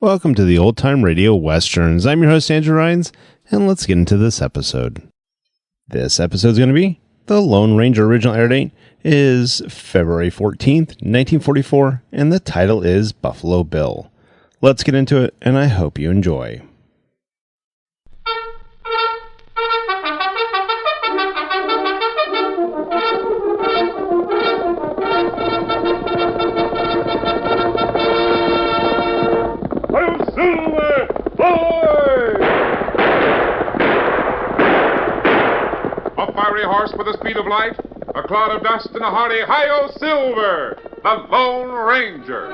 Welcome to the Old Time Radio Westerns. I'm your host, Andrew Rhynes, and let's get into this episode. This episode is going to be The Lone Ranger. Original air date is February 14th, 1944, and the title is Buffalo Bill. Let's get into it, and I hope you enjoy. Horse with the speed of light, a cloud of dust, and a hearty Hi-Yo Silver, the Lone Ranger.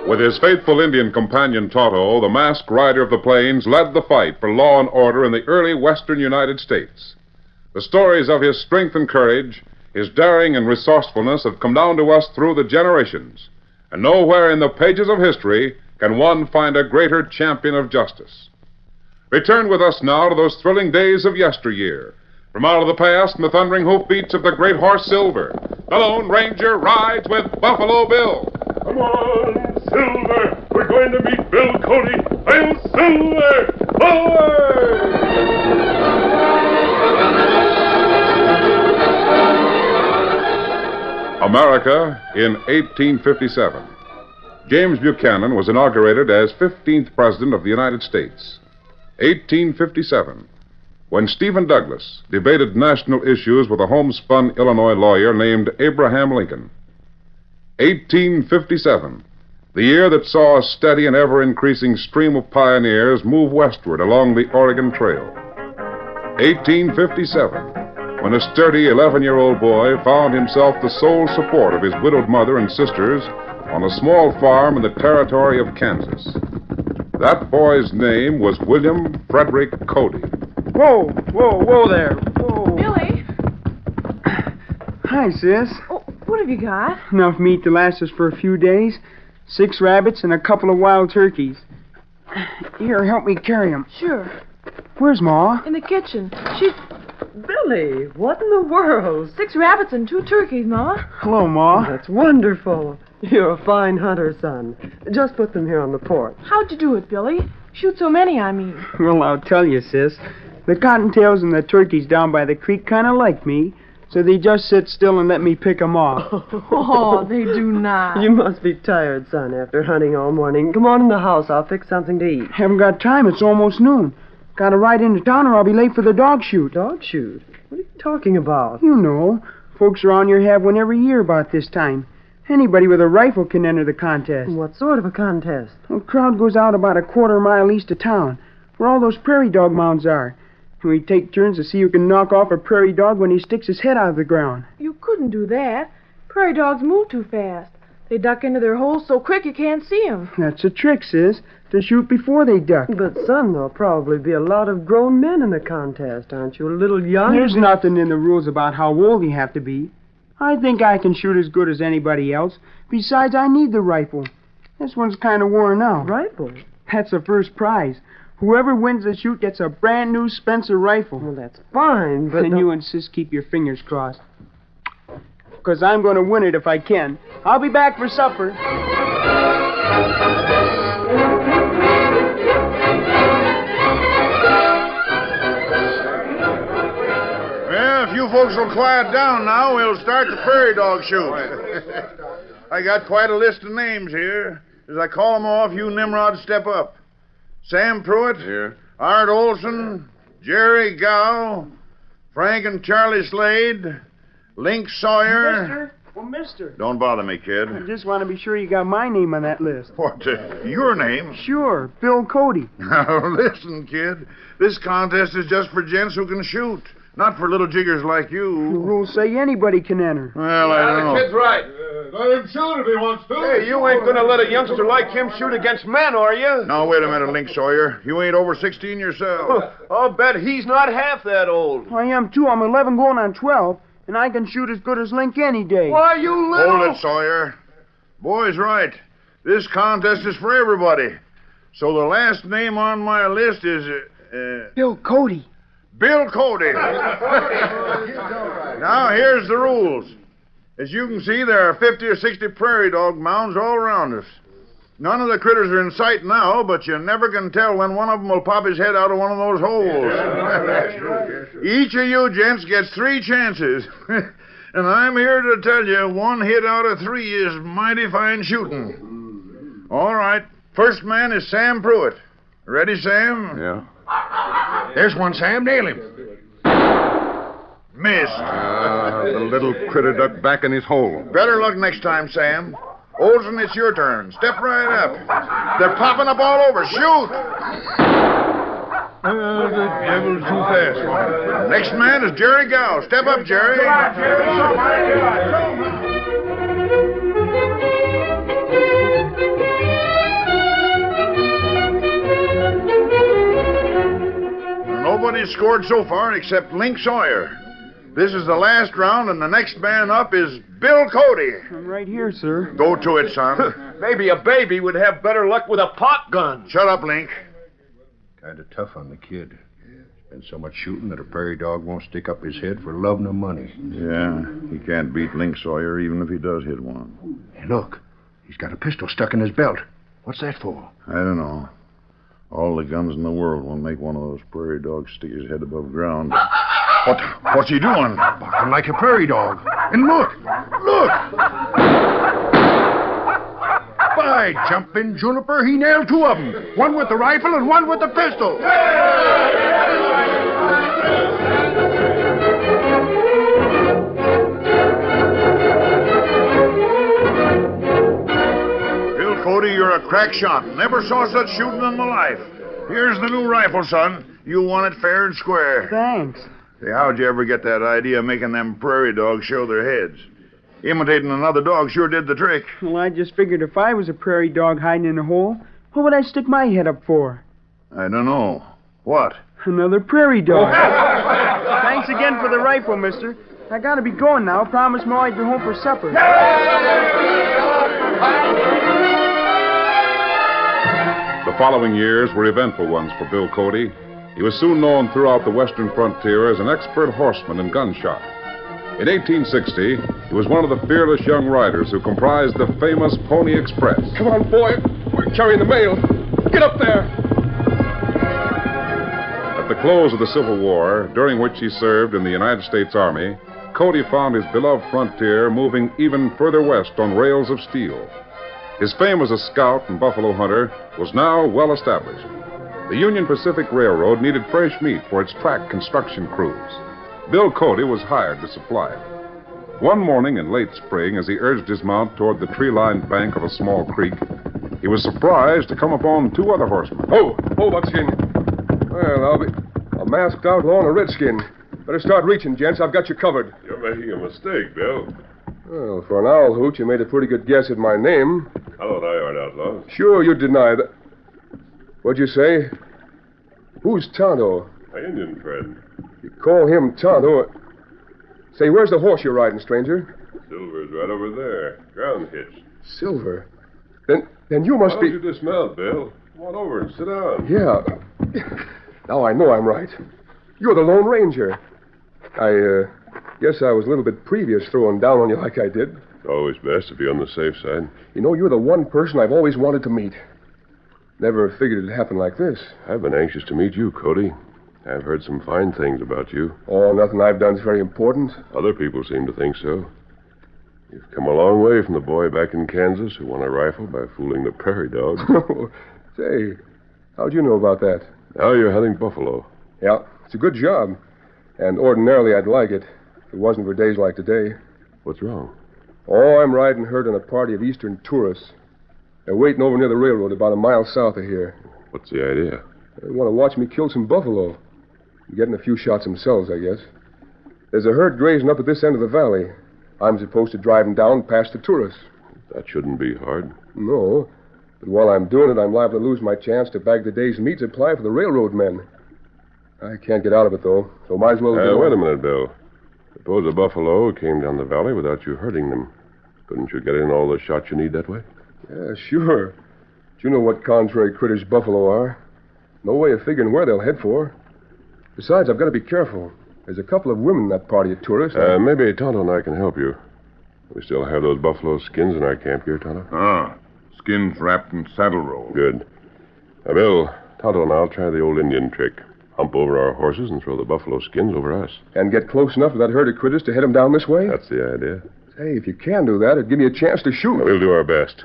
With his faithful Indian companion Tonto, the masked rider of the plains led the fight for law and order in the early western United States. The stories of his strength and courage, his daring and resourcefulness have come down to us through the generations, and nowhere in the pages of history can one find a greater champion of justice. Return with us now to those thrilling days of yesteryear. From out of the past and the thundering hoofbeats of the great horse Silver, the Lone Ranger rides with Buffalo Bill. Come on, Silver! We're going to meet Bill Cody! Hail, Silver! Forward! America in 1857. James Buchanan was inaugurated as 15th President of the United States. 1857, when Stephen Douglas debated national issues with a homespun Illinois lawyer named Abraham Lincoln. 1857, the year that saw a steady and ever-increasing stream of pioneers move westward along the Oregon Trail. 1857, when a sturdy 11-year-old boy found himself the sole support of his widowed mother and sisters on a small farm in the territory of Kansas. That boy's name was William Frederick Cody. Whoa there. Whoa. Billy? Hi, sis. Oh, what have you got? Enough meat to last us for a few days. 6 rabbits and a couple of wild turkeys. Here, help me carry them. Sure. Where's Ma? In the kitchen. She's... Billy, what in the world? 6 rabbits and 2 turkeys, Ma. Hello, Ma. That's wonderful. You're a fine hunter, son. Just put them here on the porch. How'd you do it, Billy? Shoot so many, I mean. Well, I'll tell you, sis. The cottontails and the turkeys down by the creek kind of like me, so they just sit still and let me pick 'em off. Oh, they do not. You must be tired, son, after hunting all morning. Come on in the house. I'll fix something to eat. Haven't got time. It's almost noon. Gotta ride into town or I'll be late for the dog shoot. Dog shoot? What are you talking about? You know. Folks around here have one every year about this time. Anybody with a rifle can enter the contest. What sort of a contest? A crowd goes out about a quarter-mile east of town, where all those prairie dog mounds are. And we take turns to see who can knock off a prairie dog when he sticks his head out of the ground. You couldn't do that. Prairie dogs move too fast. They duck into their holes so quick you can't see them. That's a trick, sis. To shoot before they duck. But, son, there'll probably be a lot of grown men in the contest. Aren't you a little young? There's nothing in the rules about how old you have to be. I think I can shoot as good as anybody else. Besides, I need the rifle. This one's kind of worn out. Rifle? That's the first prize. Whoever wins the shoot gets a brand new Spencer rifle. Well, that's fine, but... And you insist keep your fingers crossed. Because I'm going to win it if I can. I'll be back for supper. Well, if you folks will quiet down now, we'll start the prairie dog shoot. I got quite a list of names here. As I call them off, you Nimrods step up. Sam Pruitt. Here. Art Olson. Jerry Gow. Frank and Charlie Slade. Link Sawyer. Mister? Well, mister. Don't bother me, kid. I just want to be sure you got my name on that list. What, your name? Sure, Bill Cody. Now, listen, kid. This contest is just for gents who can shoot, not for little jiggers like The you. rules say anybody can enter. Well, I don't know. The kid's right. Let him shoot if he wants to. Hey, you ain't gonna let a youngster like him shoot against men, are you? Now, wait a minute, Link Sawyer. You ain't over 16 yourself. I'll bet he's not half that old. I am, too. I'm 11 going on 12, and I can shoot as good as Link any day. Why, you little... Hold it, Sawyer. Boy's right. This contest is for everybody. So the last name on my list is, Bill Cody. Bill Cody. Now, here's the rules. As you can see, there are 50 or 60 prairie dog mounds all around us. None of the critters are in sight now, but you never can tell when one of them will pop his head out of one of those holes. Each of you gents gets 3 chances. And I'm here to tell you, 1 hit out of 3 is mighty fine shooting. All right. First man is Sam Pruitt. Ready, Sam? Yeah. There's one, Sam. Nail him. Missed. The little critter ducked back in his hole. Better luck next time, Sam. Olson, it's your turn. Step right up. They're popping up all over. Shoot! The devil's too fast. Next man is Jerry Gow. Step up, Jerry. Nobody's scored so far except Link Sawyer. This is the last round, and the next man up is Bill Cody. I'm right here, sir. Go to it, son. Maybe a baby would have better luck with a pop gun. Shut up, Link. Kind of tough on the kid. Been so much shooting that a prairie dog won't stick up his head for love nor money. Yeah, he can't beat Link Sawyer even if he does hit one. Hey, look. He's got a pistol stuck in his belt. What's that for? I don't know. All the guns in the world won't make one of those prairie dogs stick his head above ground. What's he doing? Barking like a prairie dog. And look! Look! By jumping juniper, he nailed 2 of them. One with the rifle and one with the pistol. Bill Cody, you're a crack shot. Never saw such shooting in my life. Here's the new rifle, son. You won it fair and square. Thanks. Say, how'd you ever get that idea of making them prairie dogs show their heads? Imitating another dog sure did the trick. Well, I just figured if I was a prairie dog hiding in a hole, what would I stick my head up for? I don't know. What? Another prairie dog. Thanks again for the rifle, mister. I gotta be going now. Promise Ma I'd be home for supper. The following years were eventful ones for Bill Cody. He was soon known throughout the western frontier as an expert horseman and gunshot. In 1860, he was one of the fearless young riders who comprised the famous Pony Express. Come on, boy. We're carrying the mail. Get up there. At the close of the Civil War, during which he served in the United States Army, Cody found his beloved frontier moving even further west on rails of steel. His fame as a scout and buffalo hunter was now well established. The Union Pacific Railroad needed fresh meat for its track construction crews. Bill Cody was hired to supply it. One morning in late spring, as he urged his mount toward the tree-lined bank of a small creek, he was surprised to come upon 2 other horsemen. Oh, Buckskin. Well, I'll be a masked outlaw and a redskin. Better start reaching, gents. I've got you covered. You're making a mistake, Bill. Well, for an owl hoot, you made a pretty good guess at my name. How would I, Art Outlaw? Sure, you deny that. What'd you say? Who's Tonto? My Indian friend. You call him Tonto. Say, where's the horse you're riding, stranger? Silver's right over there, ground hitched. Silver? Then you must Why be... don't you dismount, Bill? Come on over and sit down. Yeah. Now I know I'm right. You're the Lone Ranger. I guess I was a little bit previous throwing down on you like I did. It's always best to be on the safe side. You know, you're the one person I've always wanted to meet. Never figured it'd happen like this. I've been anxious to meet you, Cody. I've heard some fine things about you. Oh, nothing I've done's very important. Other people seem to think so. You've come a long way from the boy back in Kansas who won a rifle by fooling the prairie dog. Say, how'd you know about that? Now you're hunting buffalo. Yeah, it's a good job. And ordinarily I'd like it if it wasn't for days like today. What's wrong? Oh, I'm riding herd on a party of eastern tourists. They're waiting over near the railroad about a mile south of here. What's the idea? They want to watch me kill some buffalo. Getting a few shots themselves, I guess. There's a herd grazing up at this end of the valley. I'm supposed to drive them down past the tourists. That shouldn't be hard. No, but while I'm doing it, I'm liable to lose my chance to bag the day's meat supply for the railroad men. I can't get out of it, though, so might as well... Wait a minute, Bill. Suppose a buffalo came down the valley without you hurting them. Couldn't you get in all the shots you need that way? Yeah, sure. But you know what contrary critters buffalo are. No way of figuring where they'll head for. Besides, I've got to be careful. There's a couple of women in that party of tourists. Maybe Tonto and I can help you. We still have those buffalo skins in our camp here, Tonto? Ah, skins wrapped in saddle rolls. Good. Now, Bill, Tonto and I'll try the old Indian trick. Hump over our horses and throw the buffalo skins over us. And get close enough to that herd of critters to head them down this way? That's the idea. Hey, if you can do that, it'd give me a chance to shoot. We'll do our best.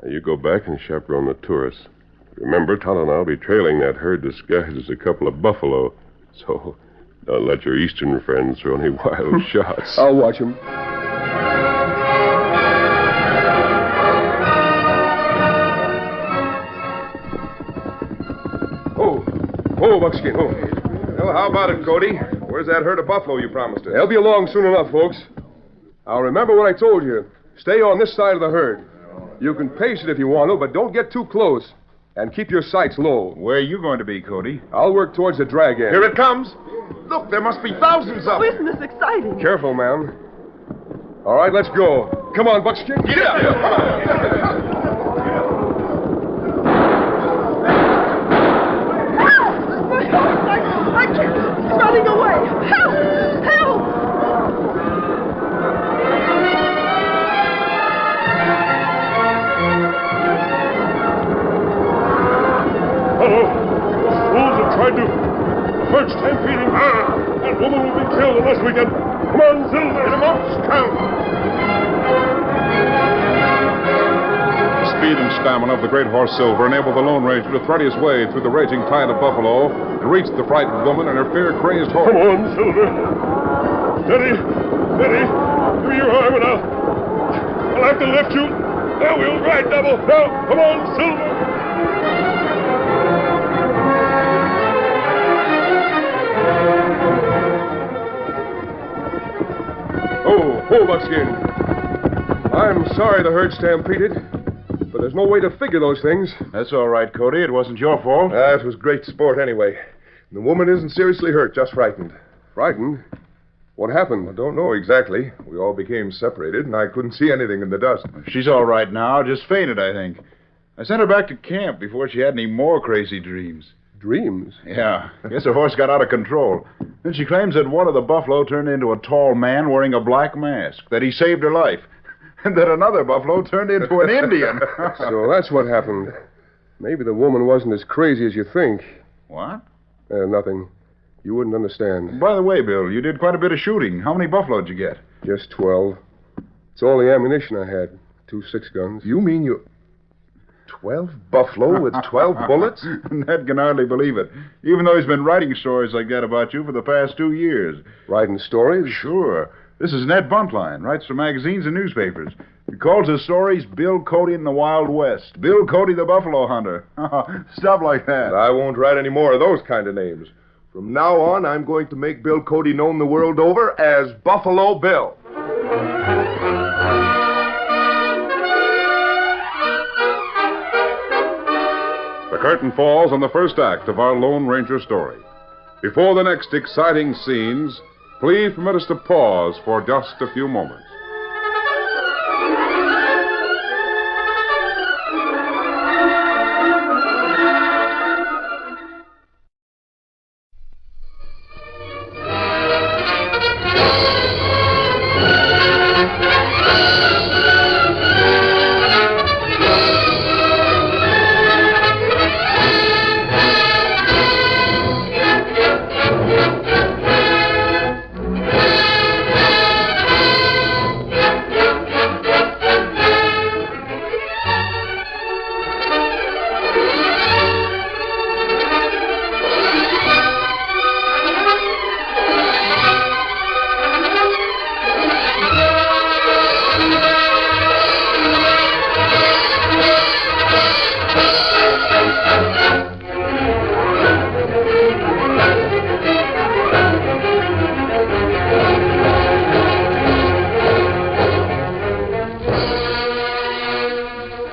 Now, you go back and chaperone the tourists. Remember, Tonto and I'll be trailing that herd disguised as a couple of buffalo. So don't let your eastern friends throw any wild shots. I'll watch them. Oh, Buckskin, oh. Well, how about it, Cody? Where's that herd of buffalo you promised us? They'll be along soon enough, folks. Now, remember what I told you. Stay on this side of the herd. You can pace it if you want to, but don't get too close. And keep your sights low. Where are you going to be, Cody? I'll work towards the drag end. Here it comes. Look, there must be thousands of them. Isn't this exciting? Careful, ma'am. All right, let's go. Come on, Buckskin. Get up. Come on. I can't. He's running away. Help! Help! Hello. Those fools have tried to... The herd's stampeding. That woman will be killed unless we get... Come on, Silver. Get him up, Scout. The speed and stamina of the great horse Silver enabled the Lone Ranger to thread his way through the raging tide of buffalo and reach the frightened woman and her fear-crazed horse. Come on, Silver. Steady. Steady. Give me your arm and I'll have to lift you. Now we'll ride double. Now, come on, Silver. Oh, Buckskin. I'm sorry the herd stampeded, but there's no way to figure those things. That's all right, Cody. It wasn't your fault. It was great sport anyway. The woman isn't seriously hurt, just frightened. Frightened? What happened? I don't know exactly. We all became separated, and I couldn't see anything in the dust. She's all right now. Just fainted, I think. I sent her back to camp before she had any more crazy dreams. Dreams? Yeah. Guess her horse got out of control. Then she claims that one of the buffalo turned into a tall man wearing a black mask, that he saved her life, and that another buffalo turned into an Indian. So that's what happened. Maybe the woman wasn't as crazy as you think. What? Nothing. You wouldn't understand. By the way, Bill, you did quite a bit of shooting. How many buffalo did you get? Just 12. It's all the ammunition I had. 2 6-guns. You mean you... 12 buffalo with 12 bullets? Ned can hardly believe it, even though he's been writing stories like that about you for the past 2 years. Writing stories? Sure. This is Ned Buntline, writes for magazines and newspapers. He calls his stories Bill Cody in the Wild West, Bill Cody the Buffalo Hunter. Stuff like that. I won't write any more of those kind of names. From now on, I'm going to make Bill Cody known the world over as Buffalo Bill. The curtain falls on the first act of our Lone Ranger story. Before the next exciting scenes, please permit us to pause for just a few moments.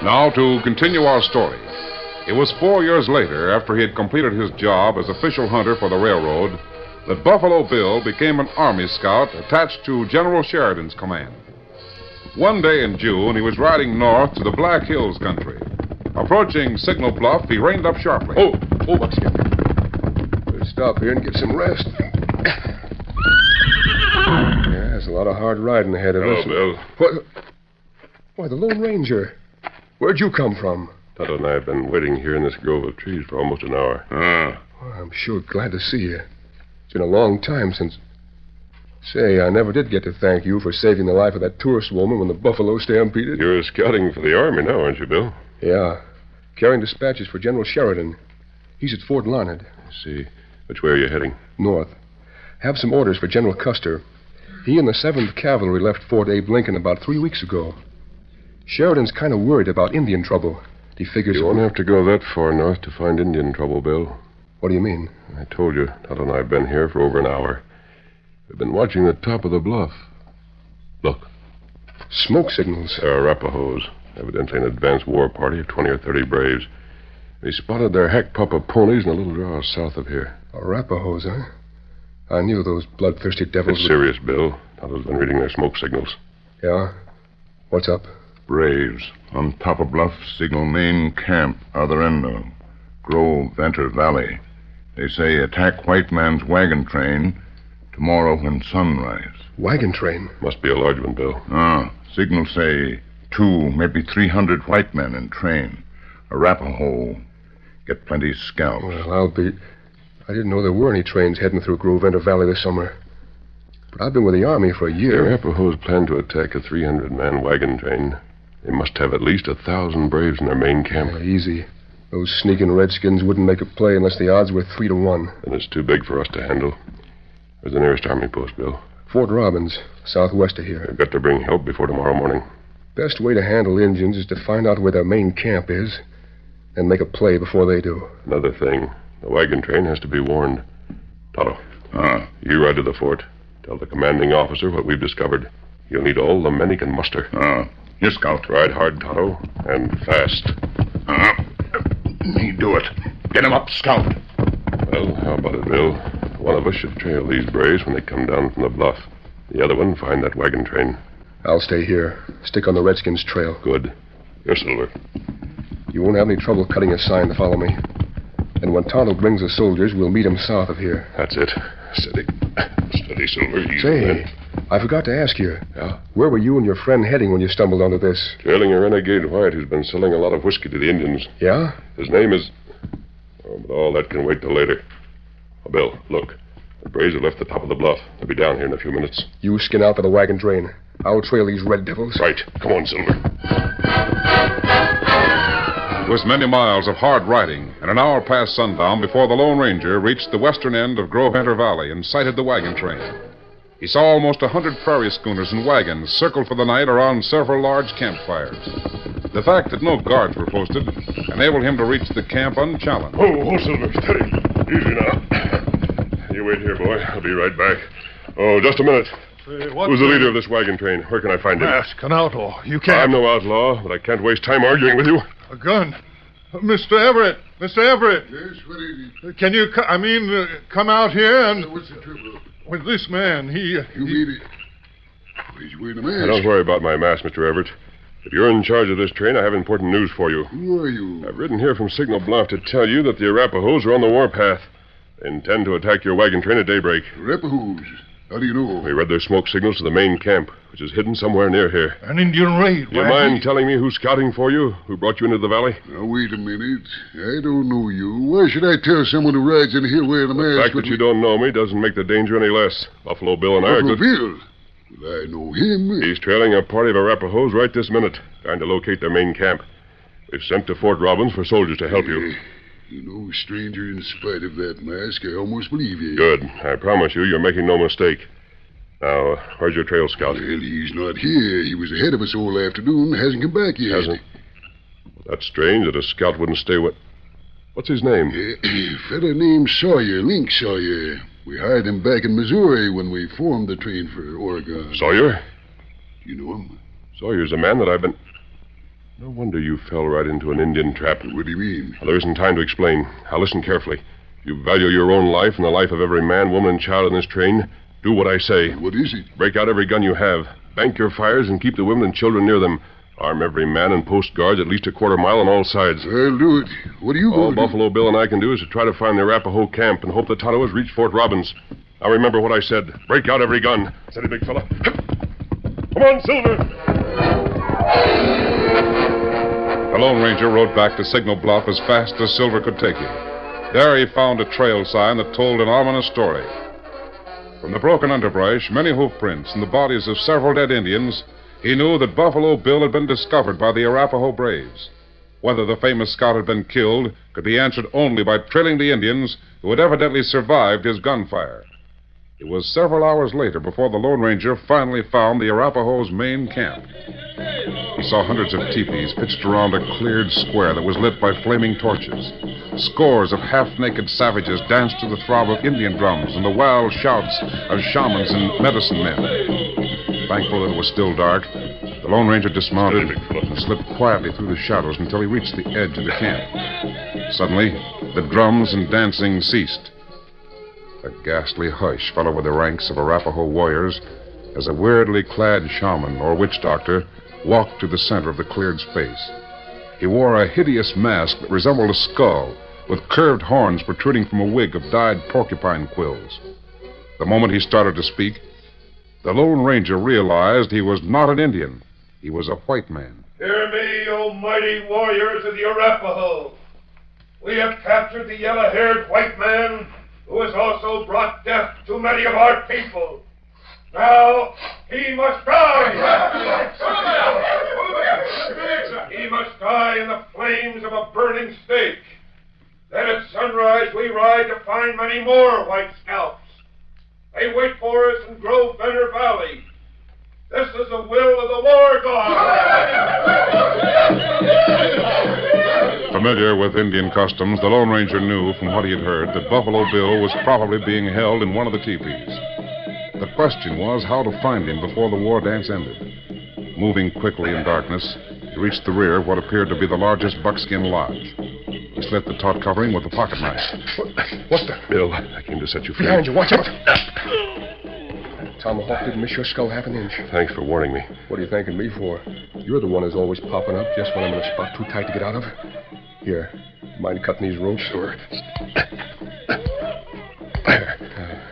Now, to continue our story. It was 4 years later, after he had completed his job as official hunter for the railroad, that Buffalo Bill became an Army scout attached to General Sheridan's command. One day in June, he was riding north to the Black Hills country. Approaching Signal Bluff, he reined up sharply. Oh, Buckskin. Let's stop here and get some rest. Yeah, there's a lot of hard riding ahead of us. Bill. What? Why, the Lone Ranger. Where'd you come from? Tonto and I have been waiting here in this grove of trees for almost an hour. Well, I'm sure glad to see you. It's been a long time since... Say, I never did get to thank you for saving the life of that tourist woman when the buffalo stampeded. You're scouting for the Army now, aren't you, Bill? Yeah. Carrying dispatches for General Sheridan. He's at Fort Larned. I see. Which way are you heading? North. Have some orders for General Custer. He and the 7th Cavalry left Fort Abe Lincoln about 3 weeks ago. Sheridan's kind of worried about Indian trouble. He figures... You won't have to go that far north to find Indian trouble, Bill. What do you mean? I told you, Todd and I have been here for over an hour. We've been watching the top of the bluff. Look. Smoke signals. They're Arapahoes. Evidently an advance war party of 20 or 30 braves. They spotted their hack papa ponies in a little draw south of here. Arapahoes, huh? I knew those bloodthirsty devils It's serious, Bill. Tonto's been reading their smoke signals. Yeah? What's up? Braves on top of bluff signal main camp, other end of Grove, Venter Valley. They say attack white man's wagon train tomorrow when sunrise. Wagon train? Must be a large one, Bill. Signals say 2, maybe 300 white men in train. Arapaho. Get plenty scalps. Well, I didn't know there were any trains heading through Grove Venter Valley this summer. But I've been with the Army for a year. The Arapahoes plan to attack a 300-man wagon train. They must have at least 1,000 braves in their main camp. Easy. Those sneaking redskins wouldn't make a play unless the odds were 3 to 1. And it's too big for us to handle. Where's the nearest Army post, Bill? Fort Robbins, southwest of here. I've got to bring help before tomorrow morning. Best way to handle Indians is to find out where their main camp is and make a play before they do. Another thing. The wagon train has to be warned. Tonto. You ride to the fort. Tell the commanding officer what we've discovered. He'll need all the men he can muster. Yes, Scout. Ride hard, Tonto, and fast. Me do it. Get him up, Scout. Well, how about it, Bill? One of us should trail these braves when they come down from the bluff. The other one find that wagon train. I'll stay here. Stick on the Redskins' trail. Good. You're Silver. You won't have any trouble cutting a sign to follow me. And when Tonto brings the soldiers, we'll meet him south of here. That's it. Steady. Steady, Silver. Easy, Say, man. I forgot to ask you. Yeah? Where were you and your friend heading when you stumbled onto this? Trailing a renegade white who's been selling a lot of whiskey to the Indians. Yeah? His name is... Oh, but all that can wait till later. Oh, Bill, look. The braves have left the top of the bluff. They'll be down here in a few minutes. You skin out for the wagon train. I'll trail these red devils. Right. Come on, Silver. It was many miles of hard riding, and an hour past sundown before the Lone Ranger reached the western end of Grove Venter Valley and sighted the wagon train. He saw almost 100 prairie schooners and wagons circled for the night around several large campfires. The fact that no guards were posted enabled him to reach the camp unchallenged. Oh, Silver, steady. Easy now. You wait here, boy. I'll be right back. Oh, just a minute. Who's the leader of this wagon train? Where can I find him? Ask an outlaw. You can't. I'm no outlaw, but I can't waste time arguing with you. A gun. Mr. Everett. Mr. Everett. Yes, what is it? Can you, come out here and... What's the trouble? With this man, You mean it? Where's you wearing a mask? Don't worry about my mask, Mr. Everett. If you're in charge of this train, I have important news for you. Who are you? I've ridden here from Signal Bluff to tell you that the Arapahoes are on the warpath. They intend to attack your wagon train at daybreak. Arapahoes? How do you know? We read their smoke signals to the main camp, which is hidden somewhere near here. An Indian raid. Do you mind telling me who's scouting for you? Who brought you into the valley? Now, wait a minute. I don't know you. Why should I tell someone who rides in here wearing a mask? The fact that you don't know me doesn't make the danger any less. Buffalo Bill and I are Buffalo good... Bill? Well, I know him. He's trailing a party of Arapahoes right this minute, trying to locate their main camp. We've sent to Fort Robbins for soldiers to help you. You know, stranger, in spite of that mask, I almost believe you. Good. I promise you, you're making no mistake. Now, where's your trail scout? Well, he's not here. He was ahead of us all afternoon. Hasn't come back yet. Hasn't? That's strange that a scout wouldn't stay with... What's his name? Fella named Sawyer, Link Sawyer. We hired him back in Missouri when we formed the train for Oregon. Sawyer? You know him? Sawyer's a man that I've been... No wonder you fell right into an Indian trap. What do you mean? Well, there isn't time to explain. Now listen carefully. If you value your own life and the life of every man, woman, and child in this train, do what I say. What is it? Break out every gun you have. Bank your fires and keep the women and children near them. Arm every man and post guards at least a quarter mile on all sides. I'll do it. What are you All going to Buffalo Bill and I can do is to try to find the Arapaho camp and hope the Tonto has reached Fort Robbins. Now remember what I said. Break out every gun. Steady, big fella. Come on, Silver! The Lone Ranger rode back to Signal Bluff as fast as Silver could take him. There he found a trail sign that told an ominous story. From the broken underbrush, many hoof prints, and the bodies of several dead Indians, he knew that Buffalo Bill had been discovered by the Arapaho braves. Whether the famous scout had been killed could be answered only by trailing the Indians who had evidently survived his gunfire. It was several hours later before the Lone Ranger finally found the Arapaho's main camp. He saw hundreds of teepees pitched around a cleared square that was lit by flaming torches. Scores of half-naked savages danced to the throb of Indian drums and the wild shouts of shamans and medicine men. Thankful that it was still dark, the Lone Ranger dismounted and slipped quietly through the shadows until he reached the edge of the camp. Suddenly, the drums and dancing ceased. A ghastly hush fell over the ranks of Arapaho warriors as a weirdly clad shaman or witch doctor walked to the center of the cleared space. He wore a hideous mask that resembled a skull, with curved horns protruding from a wig of dyed porcupine quills. The moment he started to speak, the Lone Ranger realized he was not an Indian. He was a white man. Hear me, O mighty warriors of the Arapaho. We have captured the yellow-haired white man who has also brought death to many of our people. Now, he must die. He must die in the flames of a burning stake. Then at sunrise we ride to find many more white scalps. They wait for us in Grove Benner Valley. This is the will of the war god. Familiar with Indian customs, the Lone Ranger knew from what he had heard that Buffalo Bill was probably being held in one of the teepees. The question was how to find him before the war dance ended. Moving quickly in darkness, he reached the rear of what appeared to be the largest buckskin lodge. He slit the taut covering with a pocket knife. What the? Bill, I came to set you free. Behind you, watch out. Tomahawk didn't miss your skull half an inch. Thanks for warning me. What are you thanking me for? You're the one who's always popping up just when I'm in a spot too tight to get out of. Here, mind cutting these ropes? Sure.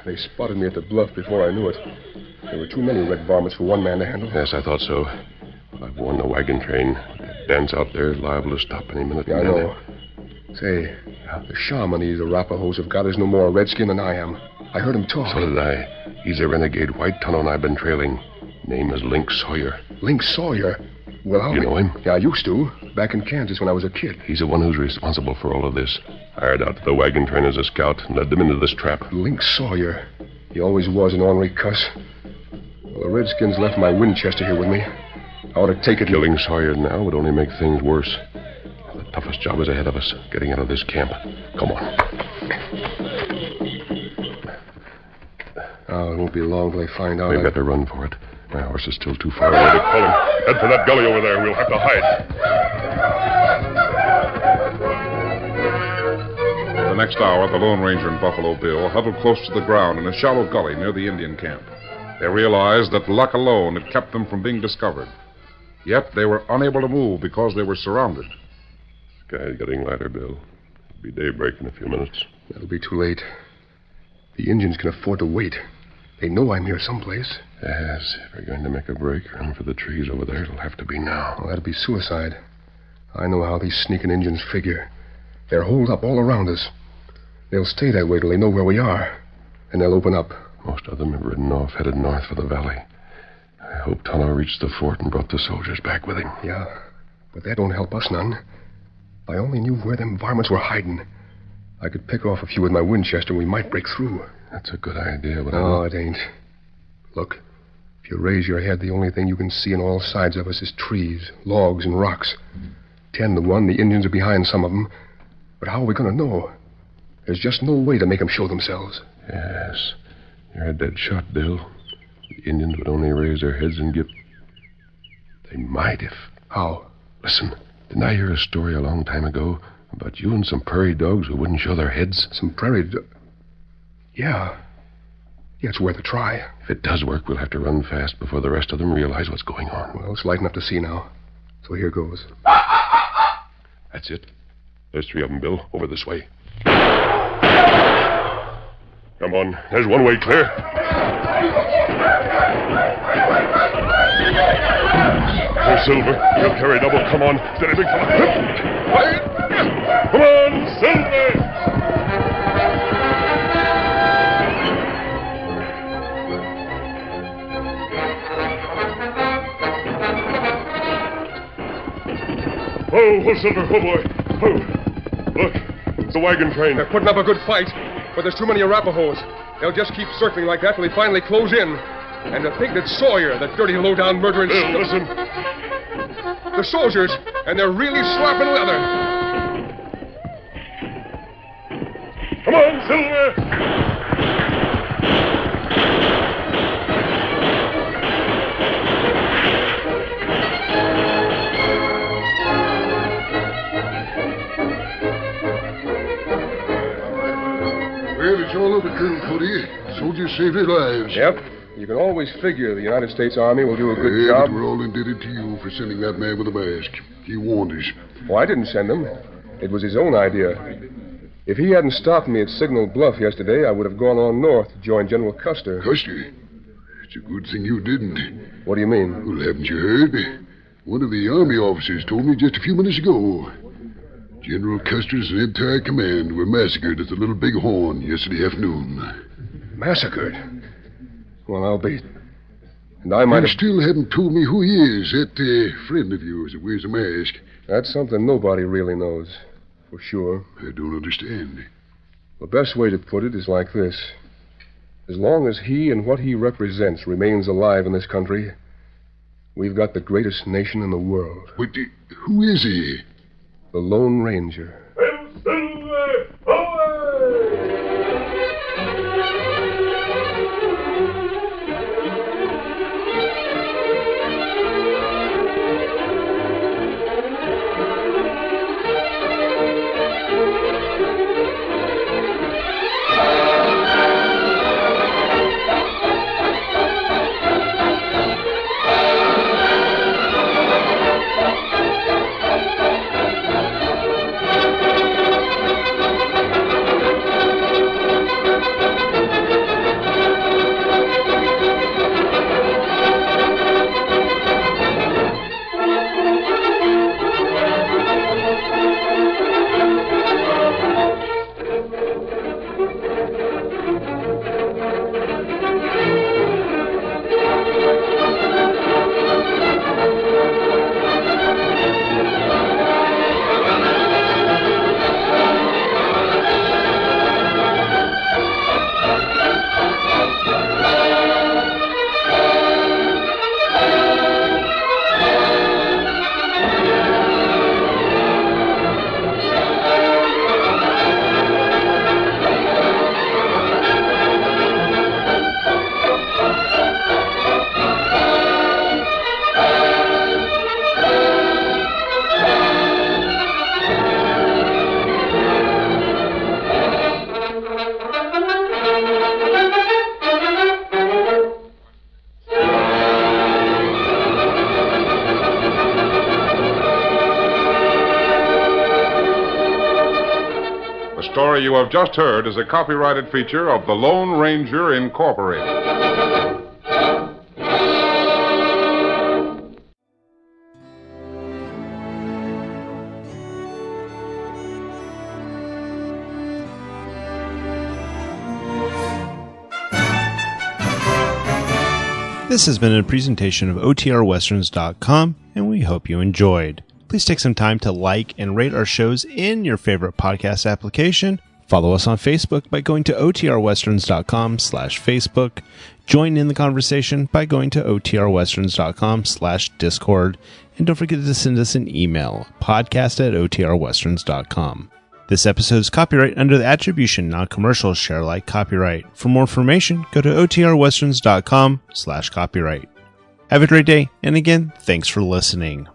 They spotted me at the bluff before I knew it. There were too many red varmints for one man to handle. Yes, I thought so. I've warned the wagon train. That dance out there is liable to stop any minute. Yeah, I know. Say, the shaman these Arapahoes have got is no more a redskin than I am. I heard him talk. So did I. He's a renegade white Tonto and I've been trailing. Name is Link Sawyer. Link Sawyer? Well, You know him? Yeah, I used to. Back in Kansas when I was a kid. He's the one who's responsible for all of this. Hired out to the wagon train as a scout and led them into this trap. Link Sawyer. He always was an ornery cuss. Well, the Redskins left my Winchester here with me. I ought to take it. Killing Sawyer now would only make things worse. The toughest job is ahead of us, getting out of this camp. Come on. Oh, it won't be long till they find out. We better run for it. My horse is still too far away to call him. Head for that gully over there. We'll have to hide. The next hour, the Lone Ranger and Buffalo Bill huddled close to the ground in a shallow gully near the Indian camp. They realized that luck alone had kept them from being discovered. Yet they were unable to move because they were surrounded. Sky's getting lighter, Bill. It'll be daybreak in a few minutes. That'll be too late. The Indians can afford to wait. They know I'm here someplace. Yes, if we're going to make a break, run for the trees over there. It'll have to be now. Well, that'll be suicide. I know how these sneaking Indians figure. They're holed up all around us. They'll stay that way till they know where we are. And they'll open up. Most of them have ridden off, headed north for the valley. I hope Tonto reached the fort and brought the soldiers back with him. Yeah, but that don't help us none. If I only knew where them varmints were hiding, I could pick off a few with my Winchester and we might break through. That's a good idea, but No, it ain't. Look, if you raise your head, the only thing you can see on all sides of us is trees, logs, and rocks. 10 to 1, the Indians are behind some of them. But how are we going to know? There's just no way to make them show themselves. Yes. You're a dead shot, Bill. The Indians would only raise their heads and give... They might if... How? Listen, didn't I hear a story a long time ago about you and some prairie dogs who wouldn't show their heads? Some prairie dogs? Yeah. Yeah, it's worth a try. If it does work, we'll have to run fast before the rest of them realize what's going on. Well, it's light enough to see now. So here goes. That's it. There's 3 of them, Bill, over this way. Come on, there's one way clear. Oh, Silver, you'll carry double. Come on, steady, big fella. Come on, Silver! Oh, Silver, oh, boy. Oh, look, it's a wagon train. They're putting up a good fight, but there's too many Arapahoes. They'll just keep circling like that till they finally close in. And to think that Sawyer, that dirty low-down murdering... Bill, listen. The soldiers, and they're really slapping leather. Come on, Silver! Well, it's all over, Colonel Cody. Soldiers saved their lives. Yep. You can always figure the United States Army will do a good job. But we're all indebted to you for sending that man with the mask. He warned us. Oh, I didn't send him. It was his own idea. If he hadn't stopped me at Signal Bluff yesterday, I would have gone on north to join General Custer. Custer? It's a good thing you didn't. What do you mean? Well, haven't you heard? One of the Army officers told me just a few minutes ago. General Custer's and entire command were massacred at the Little Big Horn yesterday afternoon. Massacred? Well, I'll be... And I might You have... still haven't told me who he is, that friend of yours that wears a mask. That's something nobody really knows, for sure. I don't understand. The best way to put it is like this. As long as he and what he represents remains alive in this country, we've got the greatest nation in the world. But who is he? The Lone Ranger. The story you have just heard is a copyrighted feature of the Lone Ranger Incorporated. This has been a presentation of OTRWesterns.com, and we hope you enjoyed. Please take some time to like and rate our shows in your favorite podcast application. Follow us on Facebook by going to OTRWesterns.com/Facebook. Join in the conversation by going to OTRWesterns.com/Discord. And don't forget to send us an email, podcast@OTRWesterns.com. This episode is copyright under the attribution, non-commercial, share alike copyright. For more information, go to OTRWesterns.com/copyright. Have a great day, and again, thanks for listening.